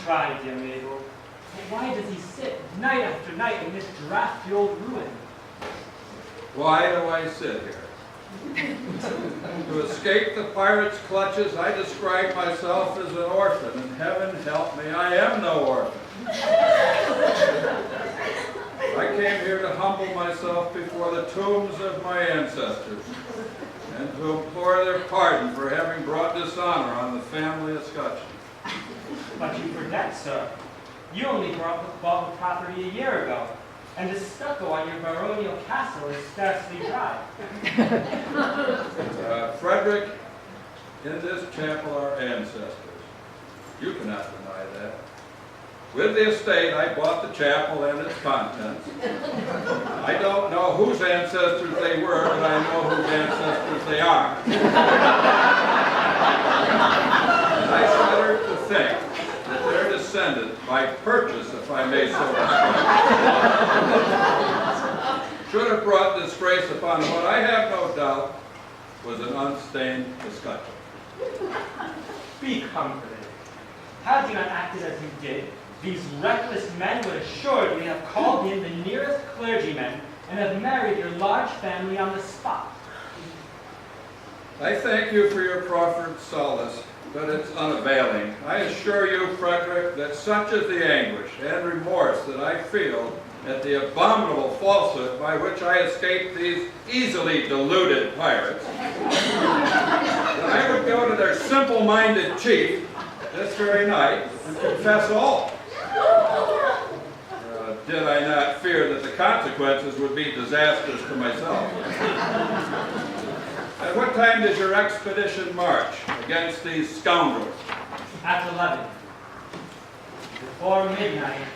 try, dear Mabel. But why does he sit night after night in this drafty old ruin? Why do I sit here? To escape the pirates' clutches, I describe myself as an orphan, and heaven help me, I am no orphan. I came here to humble myself before the tombs of my ancestors, and to implore their pardon for having brought dishonor on the family escutcheon. But you forget, sir. You only bought the property a year ago, and the stucco on your baronial castle is scarcely dry. Frederick, in this chapel are ancestors. You cannot deny that. With the estate, I bought the chapel and its contents. I don't know whose ancestors they were, but I know whose ancestors they are. I shudder to think that their descendant, by purchase, if I may so describe, should have brought disgrace upon what I have no doubt was an unstained escutcheon. Be comforted. Had you not acted as you did, these reckless men would assuredly have called in the nearest clergymen and have married your large family on the spot. I thank you for your proffered solace, but it's unavailing. I assure you, Frederick, that such is the anguish and remorse that I feel at the abominable falsehood by which I escaped these easily deluded pirates, that I would go to their simple-minded chief this very night and confess all. Did I not fear that the consequences would be disastrous to myself? At what time does your expedition march against these scoundrels? At 11. Before midnight,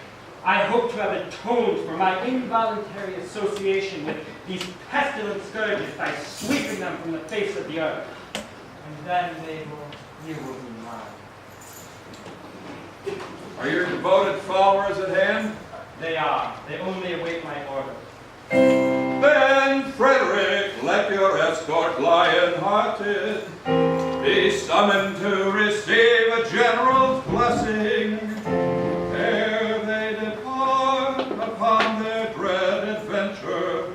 I hope to have atoned for my involuntary association with these pestilent scourges by sweeping them from the face of the earth. And then, Mabel, you will be mine. Are your devoted followers at hand? They are. They only await my order. Then, Frederick, let your escort lion-hearted be summoned to receive a general's blessing ere they depart upon their dread adventure.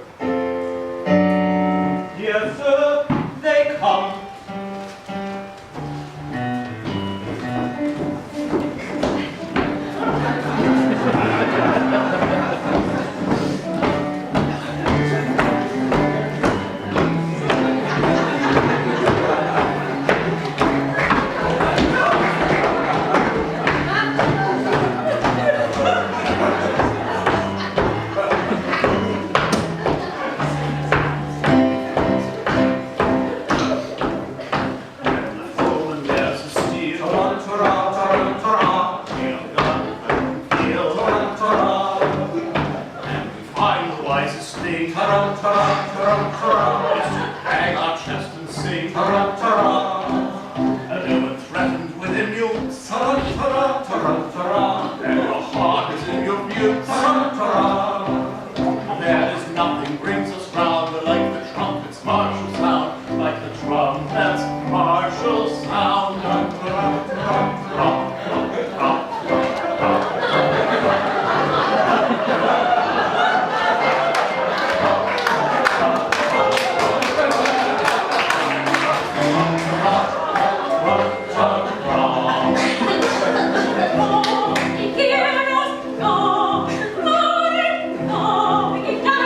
Yes, sir, they come. Hear us, go, go, go,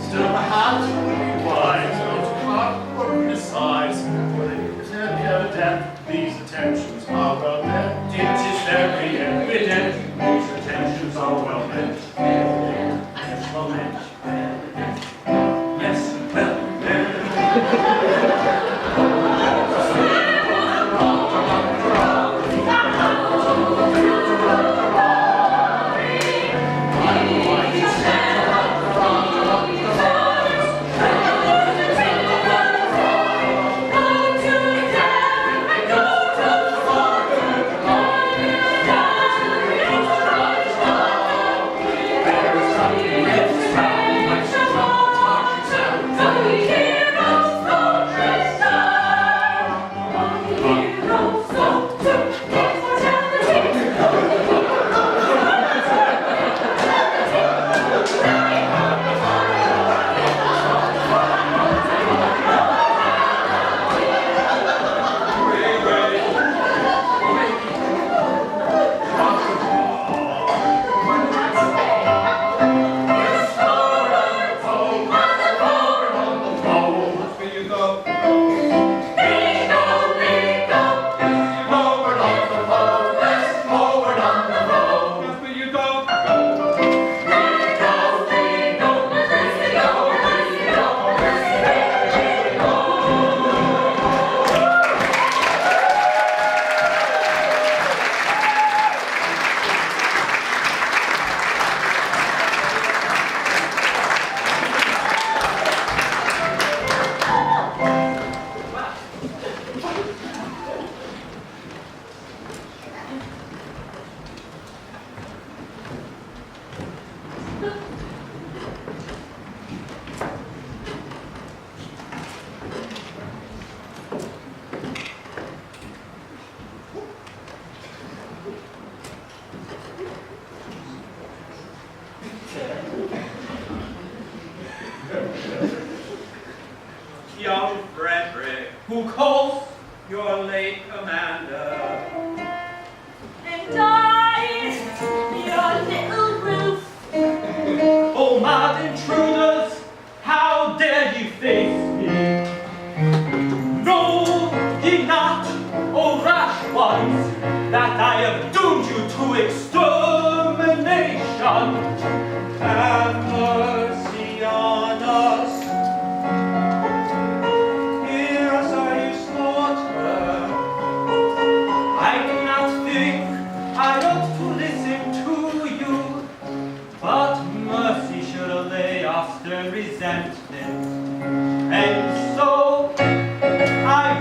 Still a hat? Why, don't cut or criticize. For it is very evident these attentions are well meant. It is very evident these attentions are well meant. Yes, well meant. Yes, well meant. Young Frederick, who calls your late commander. And I, your little roof. Oh, mad intruders, how dare you face me? Know ye not, O rash ones, that I have doomed you to extermination? Have mercy on us. Hear us, are you slaughtered? I cannot think, I ought to listen to you, but mercy should allay our stern resentment. And so I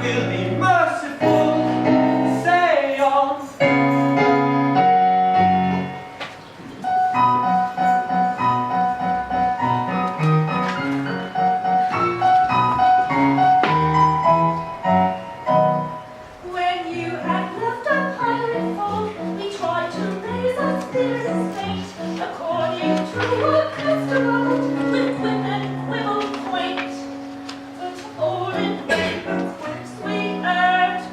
will be merciful, say on. When you had left our pirate folk, we tried to raise our spirits and state, according to our custom with quip and quibble quaint. But old and vain the quips we earned,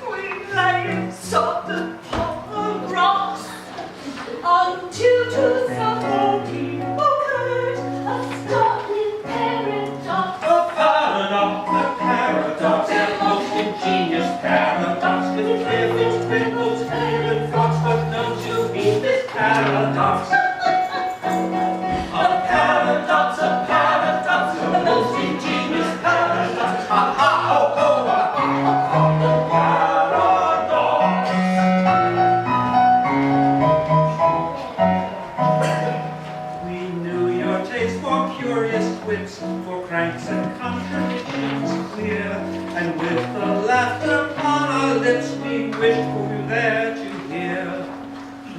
we lay soft upon the rocks, until to some monkey occurred a startling paradox. A paradox, that most ingenious paradox, with different ripples, and thoughts, but known to be this paradox. A paradox, the most ingenious paradox. Ha ha ho ho, paradox. We knew your taste for curious quips, for cranks and contradictions clear, and with the laughter on our lips we wished for you there to hear.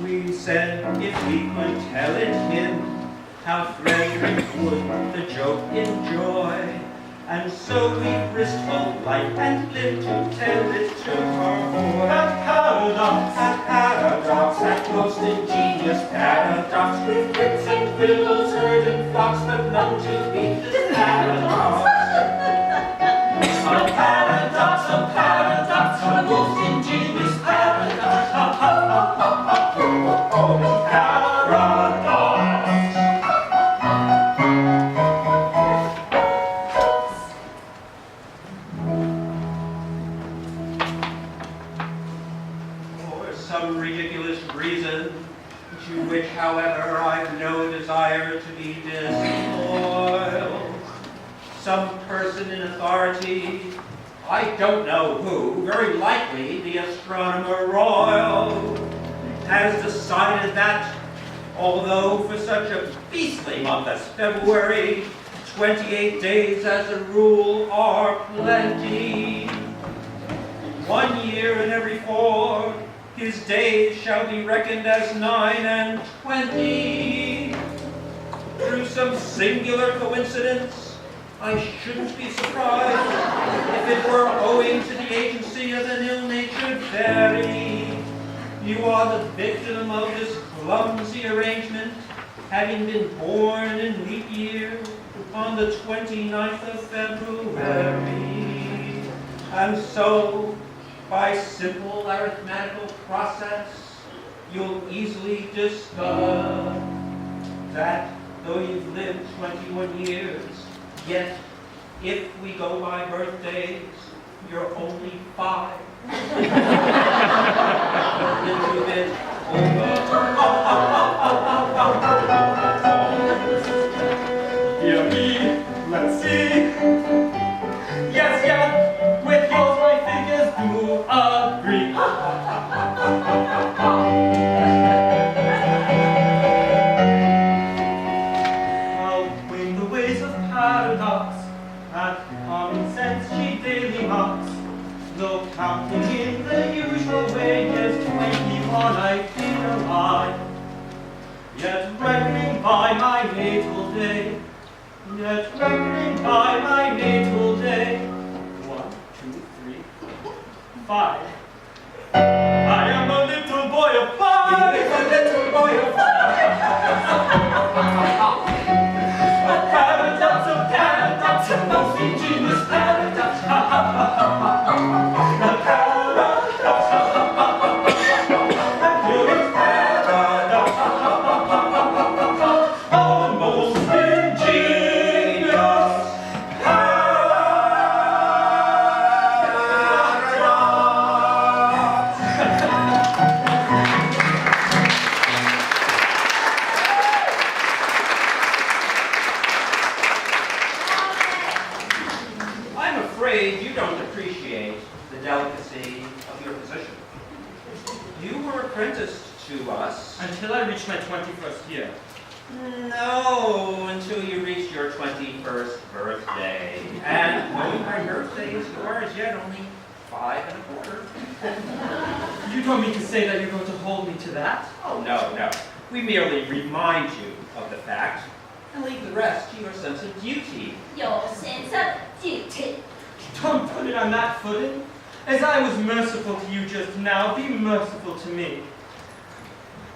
We said if we could tell it him, how Frederick would the joke enjoy, and so we risked both life and limb to tell it to our boy. A paradox, that most ingenious paradox, with wits and quibbles heard in flocks, but none to beat this paradox. A paradox, the most ingenious paradox. Ha ha ha ha ha. which, however, I've no desire to be disloyal. Some person in authority, I don't know who, very likely the Astronomer Royal, has decided that, although for such a beastly month as February, 28 days as a rule are plenty, 1 year in every 4, his days shall be reckoned as 9 and 20. Through some singular coincidence, I shouldn't be surprised if it were owing to the agency of an ill-natured fairy. You are the victim of this clumsy arrangement, having been born in leap year on the 29th of February. And so, by simple arithmetical process, you'll easily discover that though you've lived 21 years, yet if we go by birthdays, you're only 5. A little bit over. Hear me, let's see. Yes, yes, with yours my figures do agree. How wing the ways of paradox, at common sense she daily mocks. Though counting in the usual way is 21 I feel alive. Yet reckoning by my natal day, yet reckoning by my natal day, 1, 2, 3, 4, 5. I am a little boy of 5. He is a little boy of 5. A paradox, a most ingenious paradox. A paradox, a curious paradox. A most ingenious I'm afraid you don't appreciate the delicacy of your position. You were apprenticed to us. Until I reach my 21st year. No, until you reach your 21st birthday. And knowing my birthday is yours, as yet only 5 1/4. You don't mean to say that you're going to hold me to that? Oh, no, no. We merely remind you of the fact and leave the rest to your sense of duty. Your sense of duty. Don't put it on that footing. As I was merciful to you just now, be merciful to me.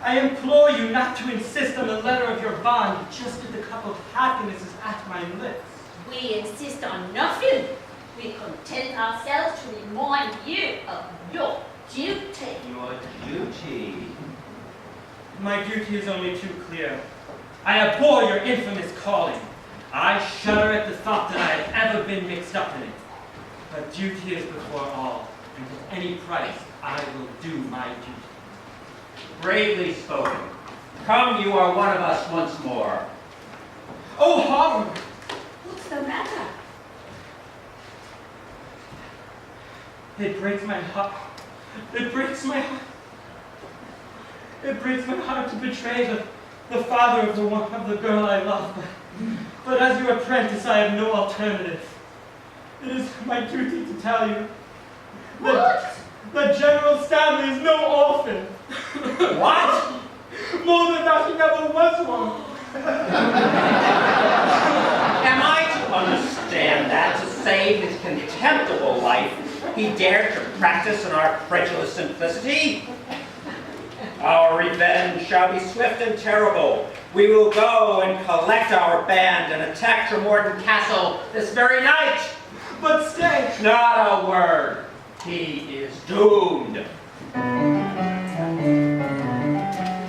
I implore you not to insist on the letter of your bond just with the cup of happiness is at my lips. We insist on nothing. We content ourselves to remind you of your duty. Your duty. My duty is only too clear. I abhor your infamous calling. I shudder at the thought that I have ever been mixed up in it. But duty is before all, and at any price, I will do my duty. Bravely spoken. Come, you are one of us once more. Oh, horror! What's the matter? It breaks my heart. It breaks my heart. It breaks my heart to betray the father of the girl I love. But as your apprentice, I have no alternative. It is my duty to tell you that General Stanley is no orphan. What? More than that, he never was one. Am I to understand that to save his contemptible life, he dared to practice on our credulous simplicity? Our revenge shall be swift and terrible. We will go and collect our band and attack Tremorton Castle this very night. But stay. Not a word. He is doomed.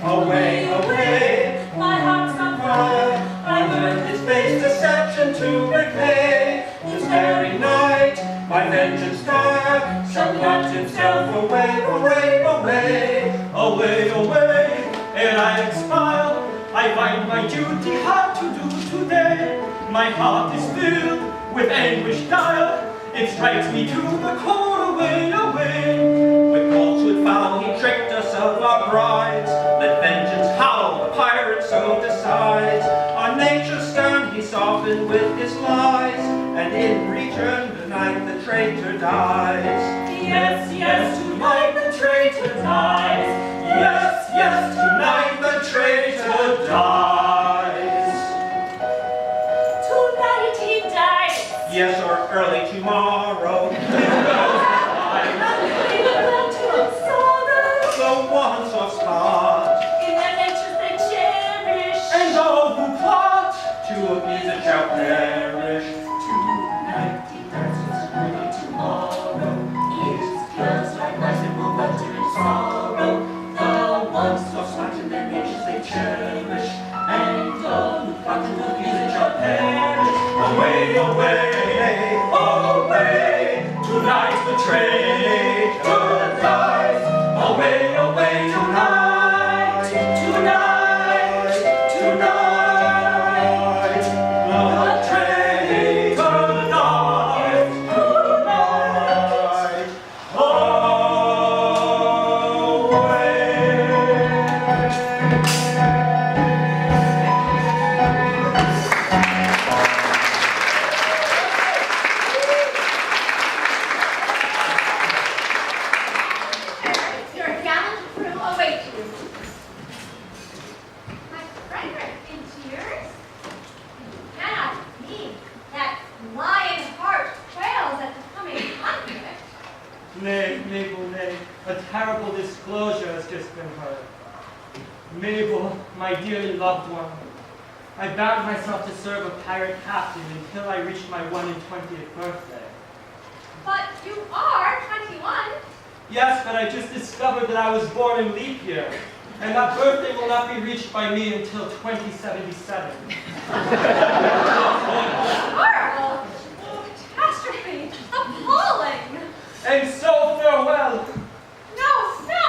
Away, away, My heart's on fire. I learned his base deception to repay. This very night, my vengeance fire shall blot himself away, away, away, away, away, ere I expire, I find my duty hard to do today. My heart is filled with anguish dire, it strikes me to the core, away, away. With falsehood foul he tricked us of our brides. Let vengeance howl, the pirate so decides. On nature stern he softened with his lies, and in return tonight the traitor dies. Yes, yes, tonight the traitor dies. Yes, yes, tonight the traitor dies. Tonight he dies. Yes, or early tomorrow. They will to of sorrow. The one soft spot. In their natures they cherish. And all who plot To appease it shall perish. Tonight he dances early tomorrow. His girls like lies and will welter in sorrow. The ones so smart in their natures they cherish. And all who plot to appease it shall perish. Away, away, away. Tonight the traitor dies. Away, away, tonight. Tonight, tonight. The traitor dies. Tonight. Your gallant crew await you. My Frederick in tears? You cannot mean that lion heart quails at the coming conflict. Nay, Mabel, nay, a terrible disclosure has just been heard. Mabel, my dearly loved one, I bound myself to serve a pirate captain until I reached my 120th birthday. But you are 21. Yes, but I just discovered that I was born in leap year, and that birthday will not be reached by me until 2077. Horrible. Catastrophe. Appalling. And so farewell. No, no.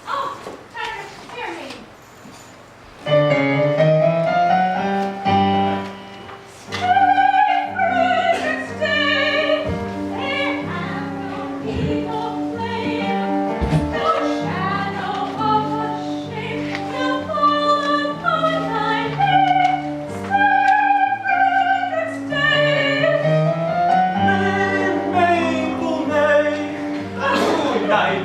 Oh, Frederick, hear me. Stay, Frederick, stay. There have no people flame. No shadow of a shape will fall upon my head. Stay, Frederick, stay. Nay, Mabel, nay. Tonight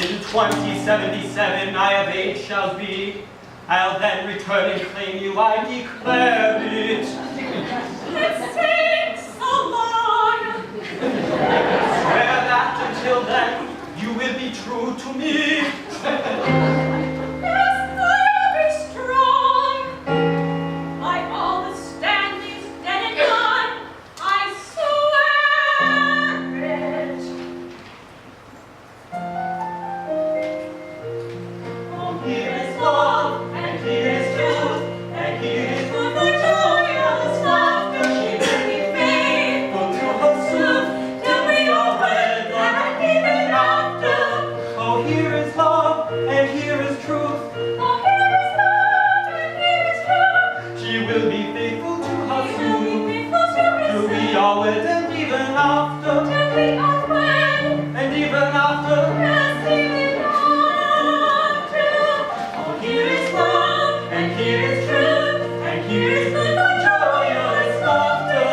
in 2077 I of age shall be. I'll then return and claim you, I declare it. It takes so long. Swear that until then you will be true to me. Yes, I'll be strong. Like all the Stanleys dead and gone, I swear it. Oh, here is love, and here is truth, and here is good for joyous laughter. She will be faithful to her suit, till we are wed, and even after. Oh, here is love, and here is truth. Oh, here is love, and here is truth. She will be faithful to her We will be suit. faithful to her Till we suit, are wed and even after. till we are wed, And even after. yes, even after. Oh, here is love, and here is truth, and here is good for joyous laughter.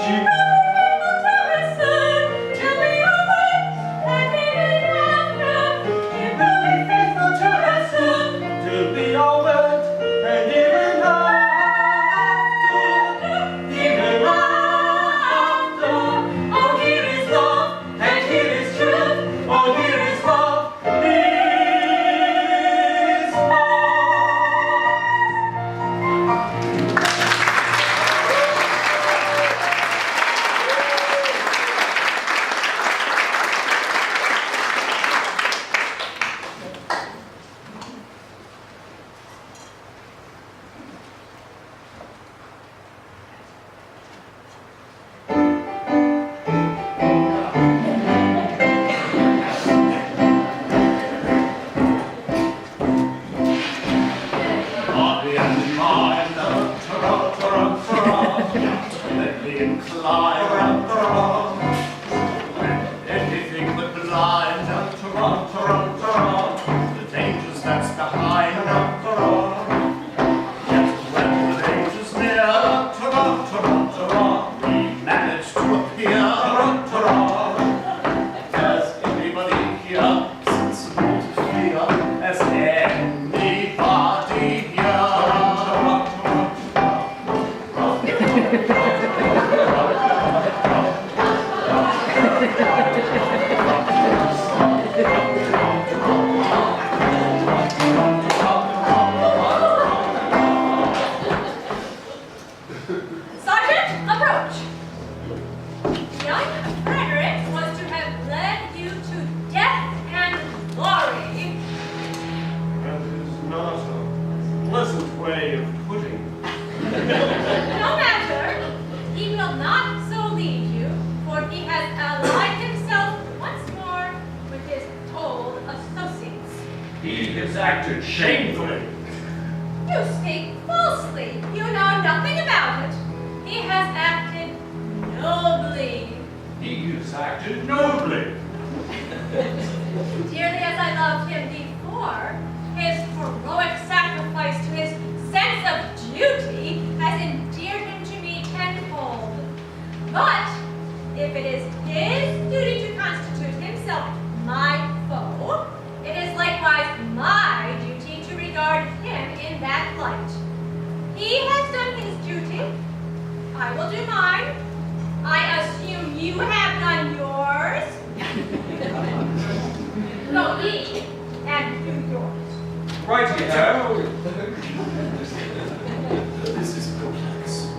She We will be faithful to her suit, till we are wed, and even after. We will be faithful to her suit, till we are wed and even after. Even after. oh, here is love, And here is truth. Oh, here is love. Here is love. Body and mind, let me incline, and anything but blind, the dangers that's behind, yet when the danger's near, we manage to appear. Has anybody here sensible to fear? Has anybody here? Sergeant, approach. Young Frederick was to have led you to death and glory. That is not a pleasant way of putting it. No matter, he will not so lead you, for he has allied himself once more with his old associates. He has acted shamefully. You speak falsely. You know nothing about it. He has acted nobly. He has acted nobly. Dearly as I loved him before, his heroic sacrifice to his sense of duty has endeared him to me tenfold. But if it is his duty to constitute himself my foe, it is likewise my duty to regard him in that light. He has done his duty. I will do mine. I assume you have done yours. Go eat and do yours. Righty-ho. This is complex.